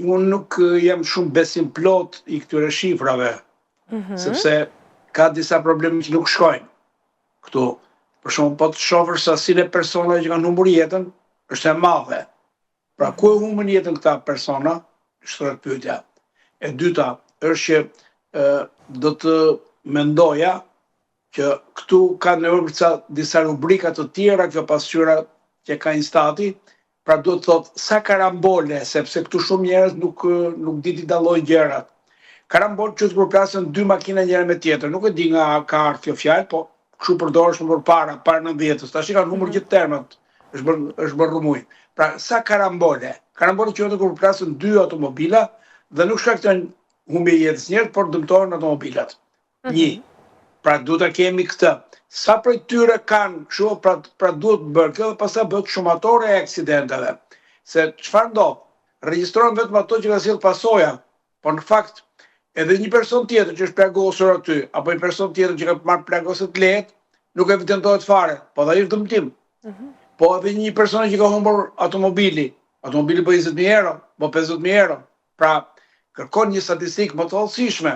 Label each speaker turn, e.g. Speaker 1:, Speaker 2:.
Speaker 1: unë nuk jam shumë besim plot i këtyre shifrave, sepse ka disa probleme që nuk shkojnë këtu. Për shumë, po të shofër sasinë e personave që kanë humbur jetën, është e madhe. Pra, ku e humbën jetën këta persona, shtrohet pyetja. E dyta, është që do të mendoja që këtu ka nevojë për disa rubrika të tjera kjo pasqyra që ka Instati, pra duhet të thotë sa karambole, sepse këtu shumë njerëz nuk di t'i dallojnë gjërat. Karambol që të përplasën 2 makina njëra me tjetër, nuk e di nga ka ardhur kjo fjalë, po kështu përdorësh më para 90-s. Tash kanë humbur gjithë termat. Është bërë rrumuj. Pra sa karambole. Karambole që kur përplasën 2 automobila dhe nuk shkaktojnë humbje jetës njerëz, por dëmtojnë automobilat. Një. Pra duhet ta kemi këtë. Sa prej tyre kanë kështu, pra duhet bërë kjo dhe pastaj bëhet shumatore e aksidenteve. Se çfarë ndodh? Regjistrohen vetëm ato që ka sjell pasoja, por në fakt edhe një person tjetër që është plagosur aty, apo një person tjetër që ka marrë plagosje të lehtë, nuk evidentohet fare, po dhe është dëmtim. Po edhe një person që ka humbur automobili po 20.000 euro, po 50.000 euro. Pra, kërkon një statistikë më të hollësishme.